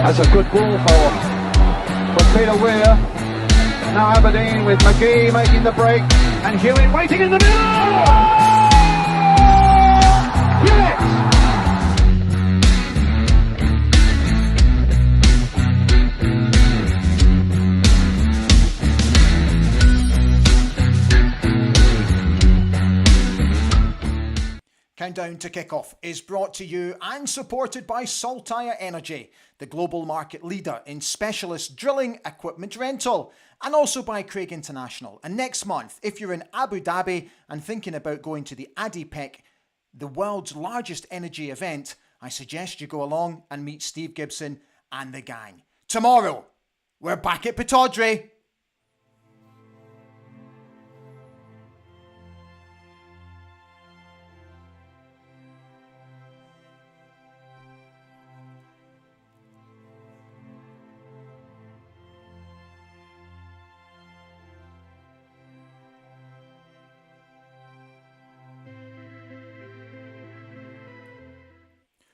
That's a good ball for Peter Weir. Now Aberdeen with McGee making the break and Hewitt waiting in the middle. Yes! 'Countdown to Kickoff is brought to you and supported by Saltire Energy, the global market leader in specialist drilling equipment rental, and also by Craig International. And next month, if you're in Abu Dhabi and thinking about going to the ADIPEC, the world's largest energy event, I suggest you go along and meet Steve Gibson and the gang. Tomorrow, we're back at Pittodrie.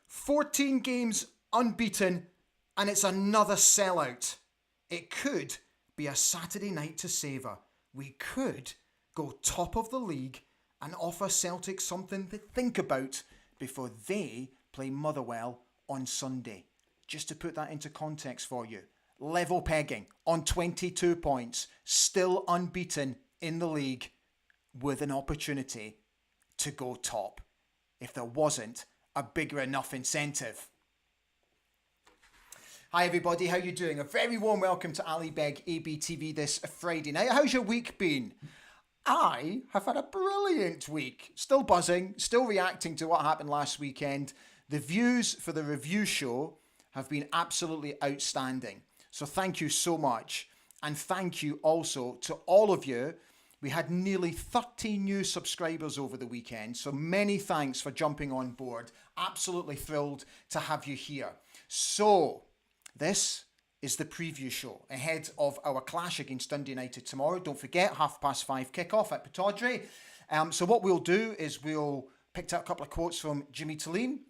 "14 games unbeaten, and it's another sellout. It could be a Saturday night to savour. We could go top of the league and offer Celtic something to think about before they play Motherwell on Sunday." Just to put that into context for you, level pegging on 22 points, still unbeaten in the league, with an opportunity to go top if there wasn't a bigger enough incentive. Hi everybody, how you doing? A very warm welcome to Ali Beg ABTV this Friday night. How's your week been? I have had a brilliant week. Still buzzing, still reacting to what happened last weekend. The views for the review show have been absolutely outstanding. So thank you so much. And thank you also to all of you. We had nearly 30 new subscribers over the weekend, so many thanks for jumping on board. Absolutely thrilled to have you here. So, this is the preview show ahead of our clash against Dundee United tomorrow. Don't forget, 5:30 kickoff at Pittodrie. So what we'll do is we'll pick up a couple of quotes from Jimmy Talleen,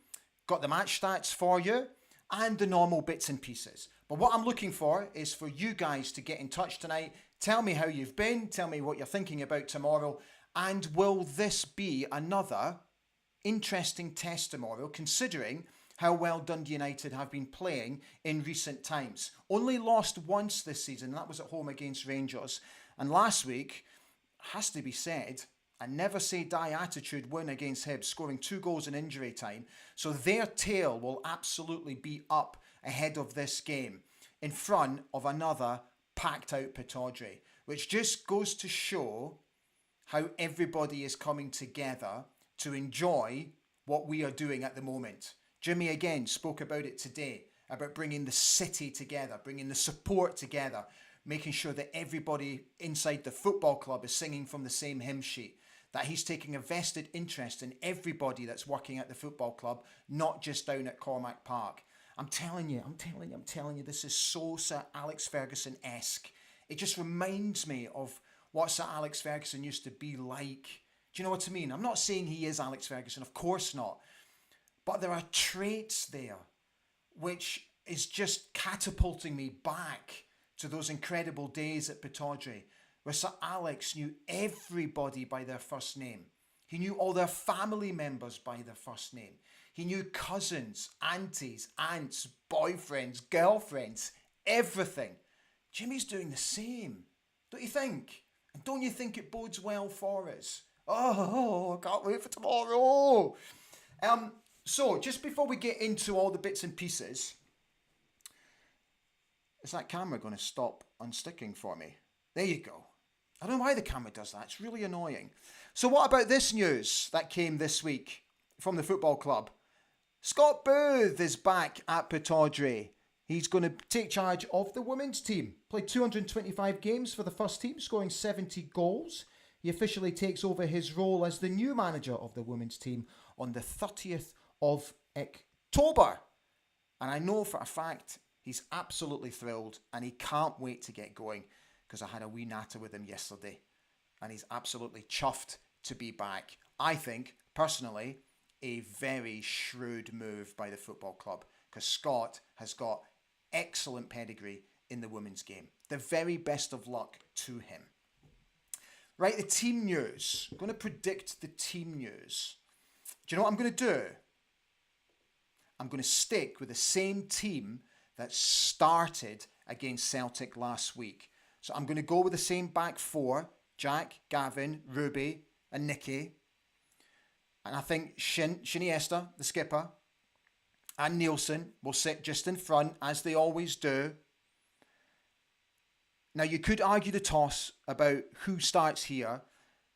got the match stats for you, and the normal bits and pieces. But what I'm looking for is for you guys to get in touch tonight. Tell me how you've been. Tell me what you're thinking about tomorrow. And will this be another interesting test tomorrow, considering how well Dundee United have been playing in recent times? Only lost once this season, and that was at home against Rangers. And last week, has to be said, a never say die attitude win against Hibs, scoring 2 goals in injury time. So their tail will absolutely be up ahead of this game in front of another packed out Pittodrie, which just goes to show how everybody is coming together to enjoy what we are doing at the moment. Jimmy again spoke about it today, about bringing the city together, bringing the support together, making sure that everybody inside the football club is singing from the same hymn sheet, that he's taking a vested interest in everybody that's working at the football club, not just down at Cormack Park. I'm telling you, this is so Sir Alex Ferguson-esque. It just reminds me of what Sir Alex Ferguson used to be like. Do you know what I mean? I'm not saying he is Alex Ferguson, of course not. But there are traits there which is just catapulting me back to those incredible days at Pittodrie, where Sir Alex knew everybody by their first name. He knew all their family members by their first name. He knew cousins, aunties, aunts, boyfriends, girlfriends, everything. Jimmy's doing the same, don't you think? And don't you think it bodes well for us? Oh, I can't wait for tomorrow. So, just before we get into all the bits and pieces, is that camera going to stop unsticking for me? There you go. I don't know why the camera does that. It's really annoying. So what about this news that came this week from the football club? Scott Booth is back at Pittodrie. He's going to take charge of the women's team. Played 225 games for the first team, scoring 70 goals. He officially takes over his role as the new manager of the women's team on the 30th of October. And I know for a fact he's absolutely thrilled and he can't wait to get going, because I had a wee natter with him yesterday and he's absolutely chuffed to be back. I think, personally, a very shrewd move by the football club, because Scott has got excellent pedigree in the women's game. The very best of luck to him. Right, the team news. I'm going to predict the team news. Do you know what I'm going to do? I'm going to stick with the same team that started against Celtic last week. So I'm going to go with the same back four. Jack, Gavin, Ruby and Nikki. And I think Shinny Esther, the skipper, and Nielsen will sit just in front, as they always do. Now, you could argue the toss about who starts here,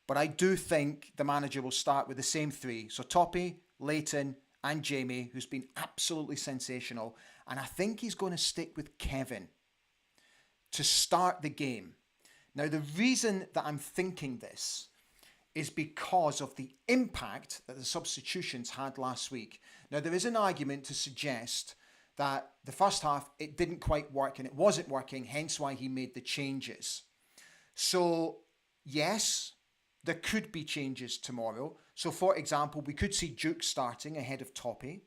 but I do think the manager will start with the same three. So Toppy, Leighton, and Jamie, who's been absolutely sensational. And I think he's going to stick with Kevin to start the game. Now, the reason that I'm thinking this is because of the impact that the substitutions had last week. Now, there is an argument to suggest that the first half, it didn't quite work and it wasn't working, hence why he made the changes. So, yes, there could be changes tomorrow. So, for example, we could see Duke starting ahead of Toppy.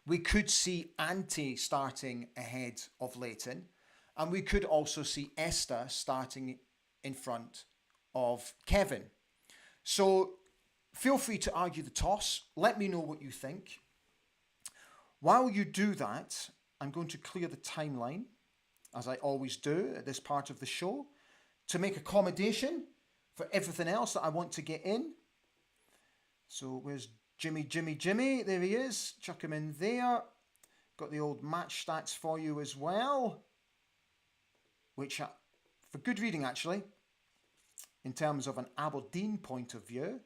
We could see Ante starting ahead of Leighton. And we could also see Esther starting in front of Kevin. So feel free to argue the toss. Let me know what you think. While you do that, I'm going to clear the timeline, as I always do at this part of the show, to make accommodation for everything else that I want to get in. So where's Jimmy? There he is. Chuck him in there. Got the old match stats for you as well, which are for good reading, actually, in terms of an Aberdeen point of view.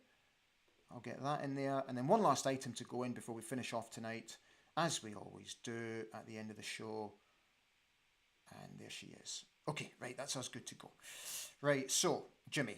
I'll get that in there. And then one last item to go in before we finish off tonight, as we always do at the end of the show. And there she is. Okay, right, that's us good to go. Right, so, Jimmy.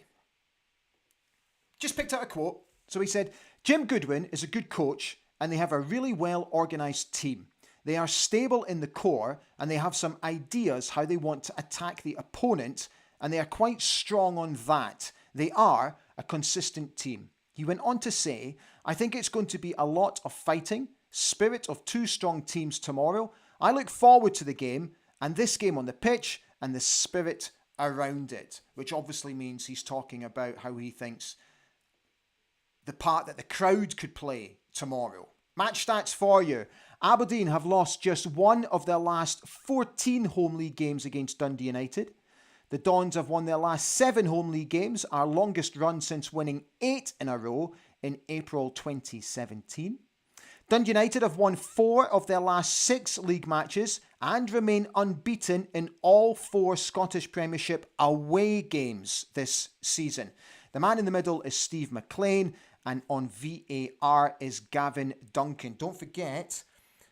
Just picked out a quote. So he said, Jim Goodwin is a good coach and they have a really well-organised team. They are stable in the core and they have some ideas how they want to attack the opponent, and they are quite strong on that. They are a consistent team. He went on to say, I think it's going to be a lot of fighting, spirit of two strong teams tomorrow. I look forward to the game and this game on the pitch and the spirit around it, which obviously means he's talking about how he thinks the part that the crowd could play tomorrow. Match stats for you. Aberdeen have lost just one of their last 14 home league games against Dundee United. The Dons have won their last 7 home league games, our longest run since winning 8 in a row in April 2017. Dundee United have won 4 of their last 6 league matches and remain unbeaten in all 4 Scottish Premiership away games this season. The man in the middle is Steve McLean, and on VAR is Gavin Duncan. Don't forget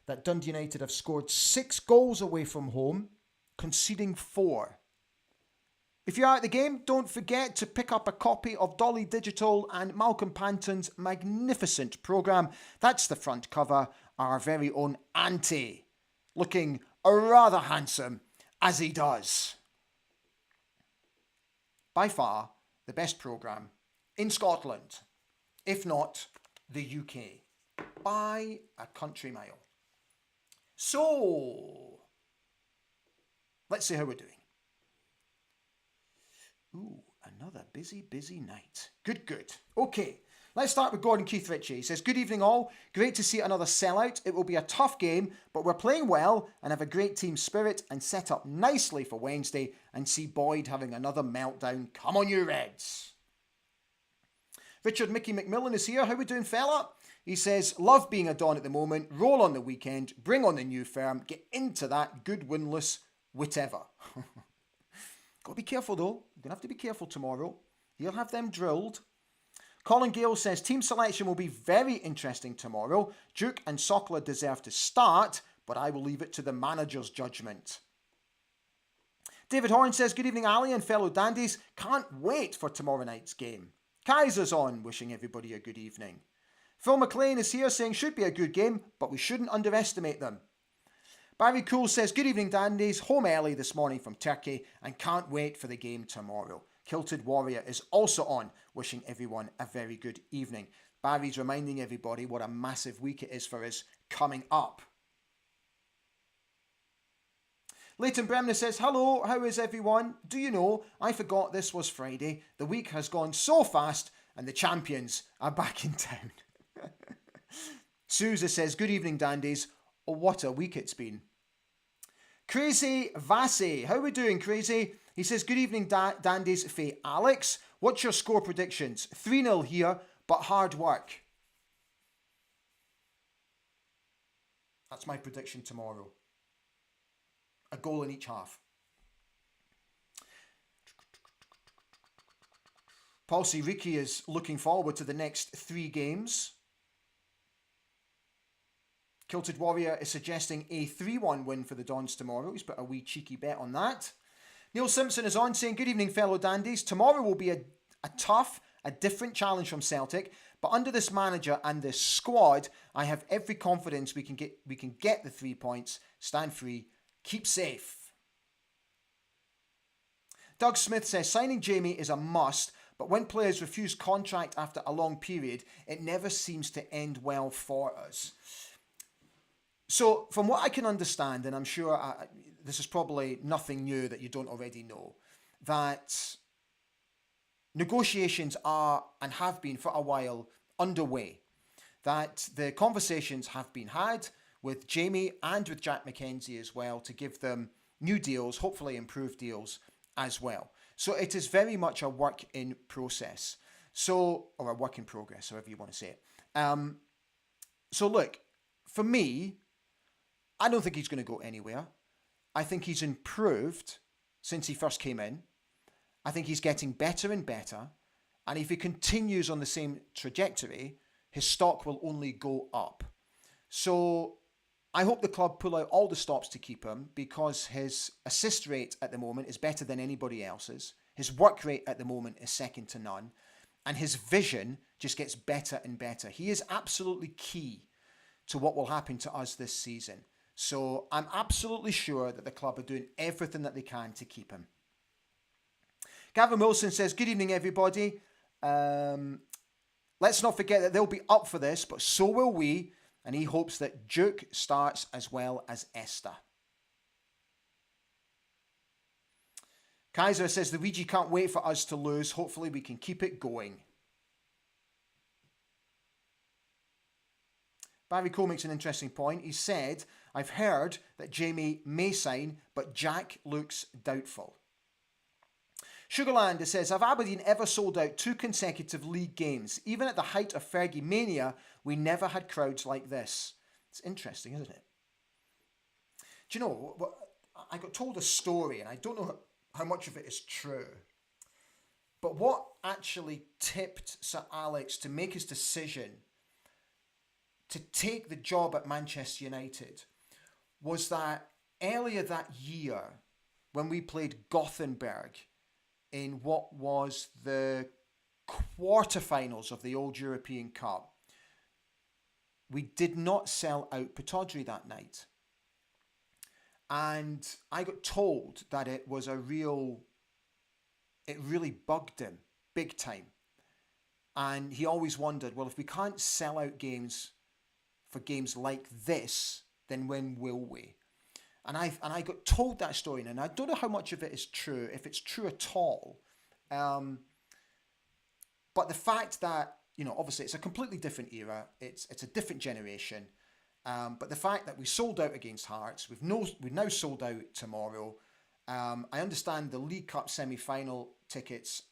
that Dundee United have scored 6 goals away from home, conceding 4. If you're at the game, don't forget to pick up a copy of Dolly Digital and Malcolm Panton's magnificent programme. That's the front cover, our very own Ante, looking rather handsome as he does. By far, the best programme in Scotland, if not the UK, by a country mile. So, let's see how we're doing. Ooh, another busy night. Good. Okay, let's start with Gordon Keith Ritchie. He says, good evening all. Great to see another sellout. It will be a tough game, but we're playing well and have a great team spirit and set up nicely for Wednesday, and see Boyd having another meltdown. Come on, you Reds. Richard Mickey McMillan is here. How we doing, fella? He says, love being a Don at the moment. Roll on the weekend. Bring on the new firm. Get into that good winless whatever. Got to be careful though. You're going to have to be careful tomorrow. You'll have them drilled. Colin Gale says, team selection will be very interesting tomorrow. Duke and Sokla deserve to start, but I will leave it to the manager's judgment. David Horn says, good evening, Ali and fellow dandies. Can't wait for tomorrow night's game. Kaiser's on, wishing everybody a good evening. Phil McLean is here saying, should be a good game, but we shouldn't underestimate them. Barry Cool says, good evening, dandies. Home early this morning from Turkey and can't wait for the game tomorrow. Kilted Warrior is also on, wishing everyone a very good evening. Barry's reminding everybody what a massive week it is for us coming up. Leighton Bremner says, hello, how is everyone? Do you know, I forgot this was Friday. The week has gone so fast and the champions are back in town. Sousa says, good evening, Dandies. Oh, what a week it's been. Crazy Vassy, how are we doing, Crazy? He says, good evening, Dandies. Faye Alex, what's your score predictions? 3-0 here, but hard work. That's my prediction tomorrow. A goal in each half. Paul C. Ricky is looking forward to the next 3 games. Kilted Warrior is suggesting a 3-1 win for the Dons tomorrow. He's put a wee cheeky bet on that. Neil Simpson is on saying, good evening, fellow dandies. Tomorrow will be a tough, a different challenge from Celtic, but under this manager and this squad, I have every confidence we can get the 3 points, stand free, keep safe. Doug Smith says, signing Jamie is a must, but when players refuse contract after a long period, it never seems to end well for us. So, from what I can understand, and I'm sure this is probably nothing new that you don't already know, that negotiations are, and have been for a while, underway. That the conversations have been had with Jamie and with Jack McKenzie as well to give them new deals, hopefully improved deals as well. So it is very much a work in process. So, or a work in progress, however you want to say it. So look, for me, I don't think he's going to go anywhere. I think he's improved since he first came in. I think he's getting better and better. And if he continues on the same trajectory, his stock will only go up. So I hope the club pull out all the stops to keep him, because his assist rate at the moment is better than anybody else's. His work rate at the moment is second to none. And his vision just gets better and better. He is absolutely key to what will happen to us this season. So I'm absolutely sure that the club are doing everything that they can to keep him. Gavin Wilson says, good evening, everybody. Let's not forget that they'll be up for this, but so will we. And he hopes that Duke starts as well as Esther. Kaiser says, the Ouija can't wait for us to lose. Hopefully we can keep it going. Barry Cole makes an interesting point. He said, I've heard that Jamie may sign, but Jack looks doubtful. Sugarland says, have Aberdeen ever sold out 2 consecutive league games? Even at the height of Fergie mania, we never had crowds like this. It's interesting, isn't it? Do you know, I got told a story, and I don't know how much of it is true. But what actually tipped Sir Alex to make his decision to take the job at Manchester United was that earlier that year, when we played Gothenburg in what was the quarterfinals of the old European Cup, we did not sell out Pittodrie that night. And I got told that it really bugged him big time. And he always wondered, well, if we can't sell out games for games like this, then when will we? And I got told that story, and I don't know how much of it is true, if it's true at all. But the fact that, you know, obviously it's a completely different era, it's a different generation. But the fact that we sold out against Hearts, we've now sold out tomorrow. I understand the League Cup semi-final tickets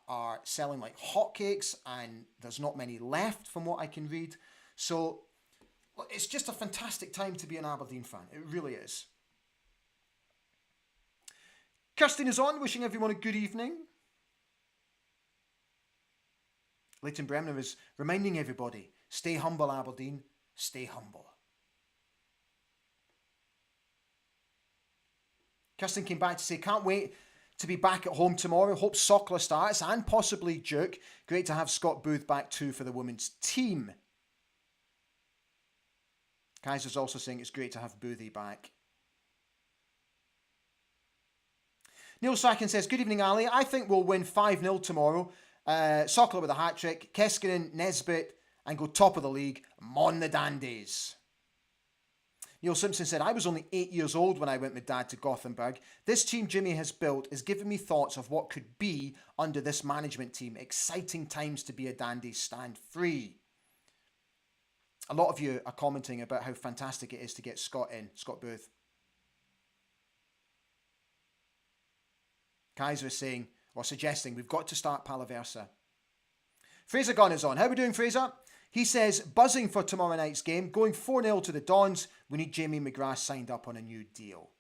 are selling like hotcakes, and there's not many left from what I can read. So it's just a fantastic time to be an Aberdeen fan. It really is. Kirsten is on, wishing everyone a good evening. Leighton Bremner is reminding everybody, stay humble, Aberdeen, stay humble. Kirsten came back to say, can't wait to be back at home tomorrow. Hope Sokla starts and possibly Duke. Great to have Scott Booth back too for the women's team. Kaiser's also saying it's great to have Boothie back. Neil Sakin says, good evening, Ali. I think we'll win 5-0 tomorrow. Sokla with a hat-trick, Keskinen, Nesbitt, and go top of the league. Mon the Dandies. Neil Simpson said, I was only 8 years old when I went with Dad to Gothenburg. This team Jimmy has built is giving me thoughts of what could be under this management team. Exciting times to be a Dandy stand free. A lot of you are commenting about how fantastic it is to get Scott in, Scott Booth. Kaiser is saying, or suggesting, we've got to start Palaversa. Fraser Gunn is on. How are we doing, Fraser? He says, buzzing for tomorrow night's game, going 4-0 to the Dons. We need Jamie McGrath signed up on a new deal.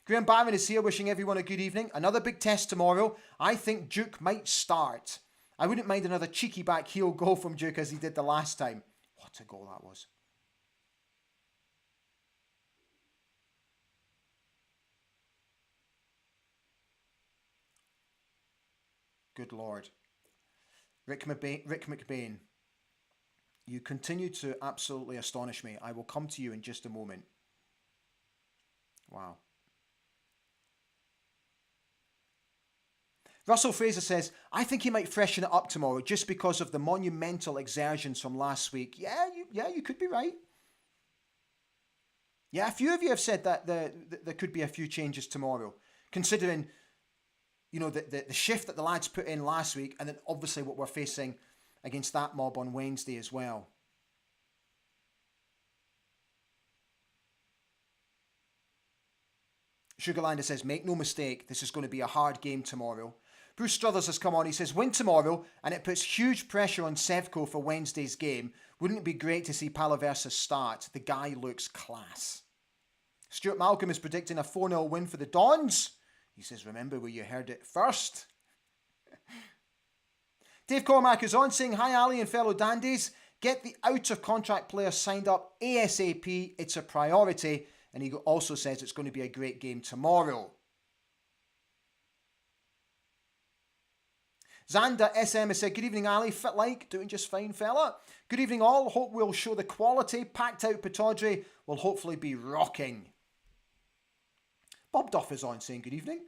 Graham Barron is here, wishing everyone a good evening. Another big test tomorrow. I think Duke might start. I wouldn't mind another cheeky back heel goal from Duke as he did the last time. What a goal that was. Good Lord. Rick McBain, you continue to absolutely astonish me. I will come to you in just a moment. Wow. Russell Fraser says, I think he might freshen it up tomorrow just because of the monumental exertions from last week. Yeah, you could be right. Yeah, a few of you have said that there could be a few changes tomorrow, considering, you know, the shift that the lads put in last week, and then obviously what we're facing against that mob on Wednesday as well. Sugarlander says, make no mistake, this is going to be a hard game tomorrow. Bruce Struthers has come on. He says, win tomorrow, and it puts huge pressure on Sevco for Wednesday's game. Wouldn't it be great to see Palaversa start? The guy looks class. Stuart Malcolm is predicting a 4-0 win for the Dons. He says, remember where you heard it first. Dave Cormack is on, saying, hi Ali and fellow dandies. Get the out-of-contract players signed up ASAP. It's a priority. And he also says it's going to be a great game tomorrow. Xander SM has said, good evening Ali, fit like, doing just fine fella. Good evening all, hope we'll show the quality. Packed out Pataudry will hopefully be rocking. Bob Duff is on, saying good evening.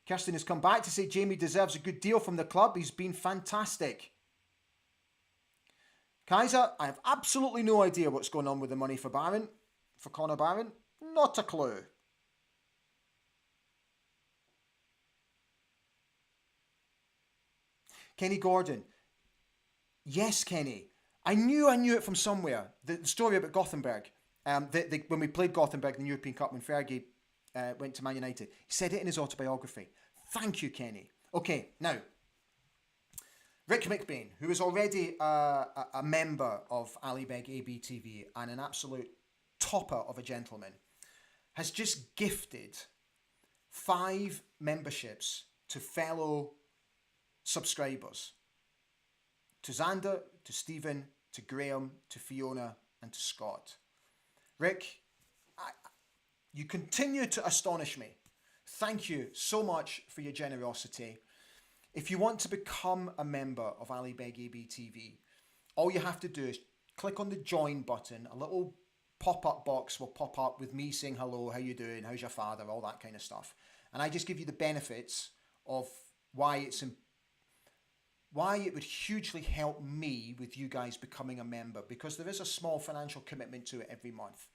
Kirsten has come back to say Jamie deserves a good deal from the club. He's been fantastic. Kaiser, I have absolutely no idea what's going on with the money for Barron, for Connor Barron. Not a clue. Kenny Gordon. Yes, Kenny. I knew it from somewhere. The story about Gothenburg. When we played Gothenburg in the European Cup when Fergie went to Man United. He said it in his autobiography. Thank you, Kenny. Okay, now, Rick McBain, who is already a member of Ali Beg ABTV and an absolute topper of a gentleman, has just gifted 5 memberships to fellow subscribers. To Xander, to Stephen, to Graham, to Fiona, and to Scott. Rick, you continue to astonish me. Thank you so much for your generosity. If you want to become a member of Ali Beg ABTV, all you have to do is click on the join button. A little pop-up box will pop up with me saying hello, how you doing, how's your father, all that kind of stuff. And I just give you the benefits of why it would hugely help me with you guys becoming a member, because there is a small financial commitment to it every month.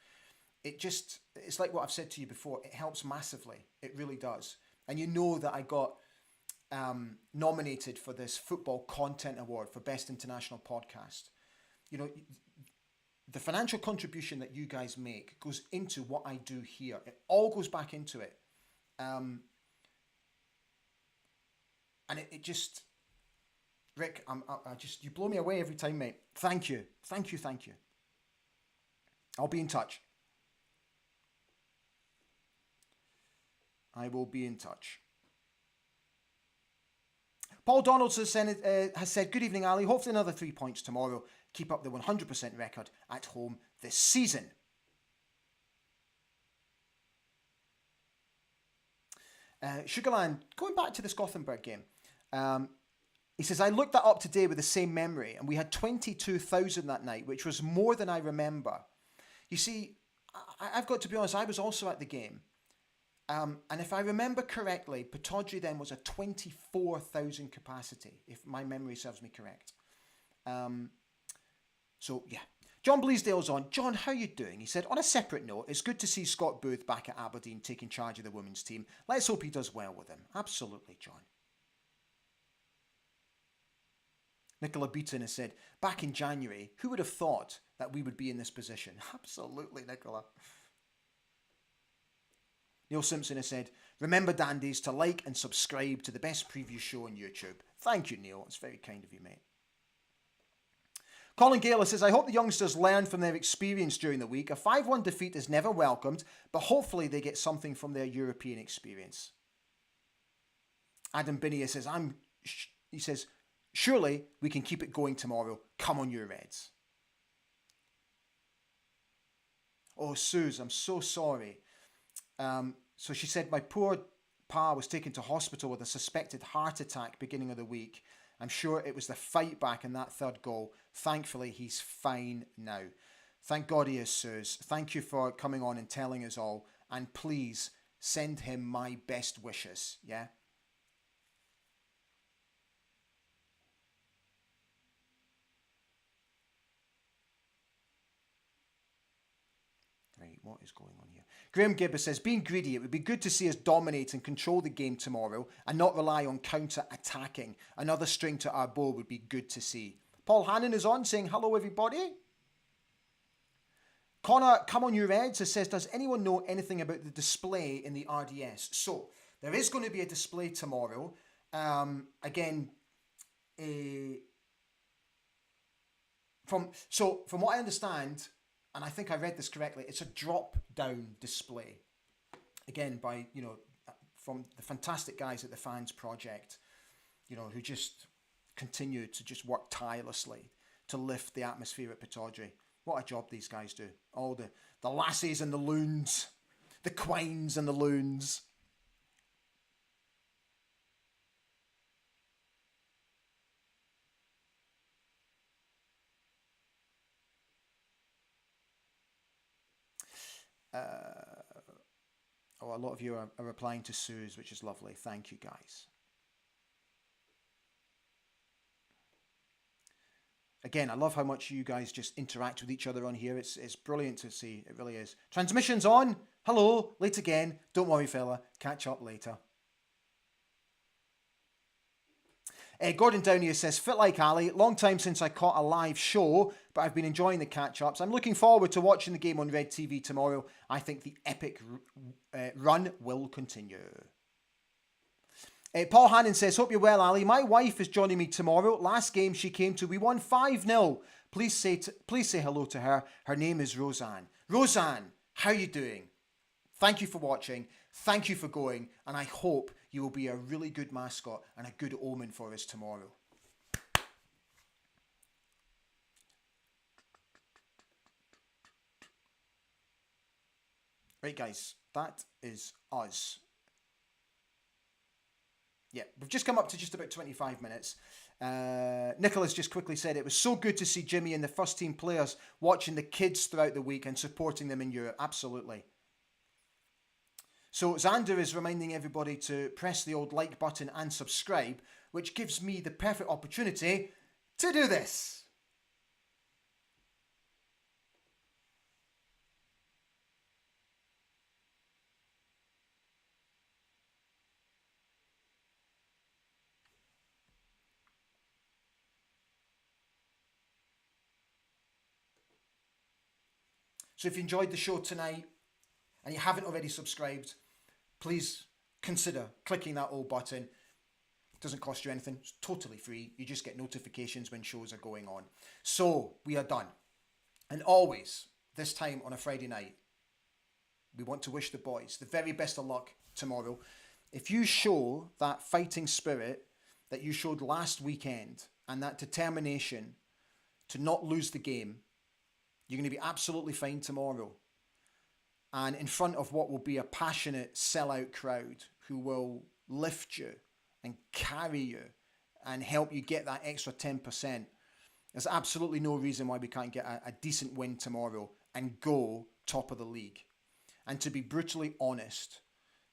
It's like what I've said to you before, it helps massively. It really does. And you know that I got nominated for this Football Content Award for Best International Podcast. You know, the financial contribution that you guys make goes into what I do here. It all goes back into it. And it just... Rick, you blow me away every time, mate. Thank you. Thank you. I'll be in touch. I will be in touch. Paul Donaldson has said, good evening, Ali. Hopefully another 3 points tomorrow. Keep up the 100% record at home this season. Sugarland, going back to this Gothenburg game, he says, I looked that up today with the same memory, and we had 22,000 that night, which was more than I remember. You see, I've got to be honest, I was also at the game. And if I remember correctly, Pataudry then was a 24,000 capacity, if my memory serves me correct. So, yeah. John Bleasdale's on. John, how you doing? He said, on a separate note, it's good to see Scott Booth back at Aberdeen taking charge of the women's team. Let's hope he does well with him. Absolutely, John. Nicola Beaton has said, back in January, who would have thought that we would be in this position? Absolutely, Nicola. Neil Simpson has said, remember, Dandies, to like and subscribe to the best preview show on YouTube. Thank you, Neil. It's very kind of you, mate. Colin Gale says, I hope the youngsters learn from their experience during the week. A 5-1 defeat is never welcomed, but hopefully they get something from their European experience. Adam Binney says, he says, surely we can keep it going tomorrow. Come on, you Reds. Oh, Suze, I'm so sorry. So she said, my poor pa was taken to hospital with a suspected heart attack beginning of the week. I'm sure it was the fight back in that third goal. Thankfully, he's fine now. Thank God he is, Suze. Thank you for coming on and telling us all. And please send him my best wishes, yeah? Right, what is going on here? Graham Gibber says, being greedy, it would be good to see us dominate and control the game tomorrow and not rely on counter-attacking. Another string to our bow would be good to see. Paul Hannon is on saying, hello everybody. Connor, come on you Reds, says, does anyone know anything about the display in the RDS? So, there is going to be a display tomorrow. Again, from what I understand, and I think I read this correctly, it's a drop-down display. Again, by, from the fantastic guys at the Fans Project, who just continue to just work tirelessly to lift the atmosphere at Pittodrie. What a job these guys do. All the lassies and the loons, the quines and the loons. A lot of you are replying to Suze, which is lovely. Thank you, guys. Again, I love how much you guys just interact with each other on here. It's brilliant to see. It really is. Transmission's on. Hello. Late again. Don't worry, fella. Catch up later. Gordon Downey says, fit like Ali, long time since I caught a live show, but I've been enjoying the catch-ups. I'm looking forward to watching the game on Red TV tomorrow. I think the epic run will continue. Paul Hannon says, hope you're well, Ali. My wife is joining me tomorrow. Last game she came to, we won 5-0. Please say hello to her. Her name is Roseanne. Roseanne, how are you doing? Thank you for watching. Thank you for going. And I hope you will be a really good mascot and a good omen for us tomorrow. Right, guys, that is us. Yeah, we've just come up to just about 25 minutes. Nicholas just quickly said, it was so good to see Jimmy and the first team players watching the kids throughout the week and supporting them in Europe. Absolutely. So Xander is reminding everybody to press the old like button and subscribe, which gives me the perfect opportunity to do this. So if you enjoyed the show tonight and you haven't already subscribed, please consider clicking that old button. It doesn't cost you anything. It's totally free. You just get notifications when shows are going on. So we are done. And always, this time on a Friday night, we want to wish the boys the very best of luck tomorrow. If you show that fighting spirit that you showed last weekend and that determination to not lose the game, you're going to be absolutely fine tomorrow. And in front of what will be a passionate sellout crowd who will lift you and carry you and help you get that extra 10%. There's absolutely no reason why we can't get a decent win tomorrow and go top of the league. And to be brutally honest,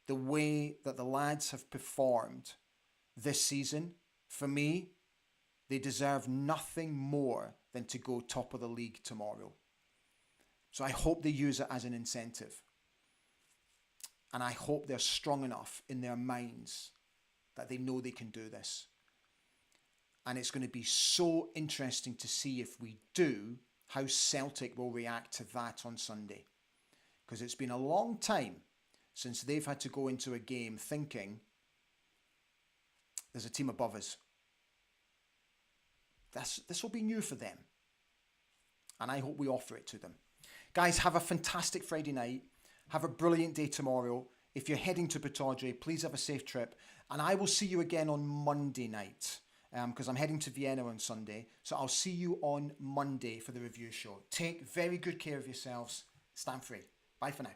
the way that the lads have performed this season, for me, they deserve nothing more than to go top of the league tomorrow. So I hope they use it as an incentive. And I hope they're strong enough in their minds that they know they can do this. And it's going to be so interesting to see if we do, how Celtic will react to that on Sunday. Because it's been a long time since they've had to go into a game thinking there's a team above us. This will be new for them. And I hope we offer it to them. Guys, have a fantastic Friday night. Have a brilliant day tomorrow. If you're heading to Pataudry, please have a safe trip. And I will see you again on Monday night. Because I'm heading to Vienna on Sunday. So I'll see you on Monday for the review show. Take very good care of yourselves. Stand free. Bye for now.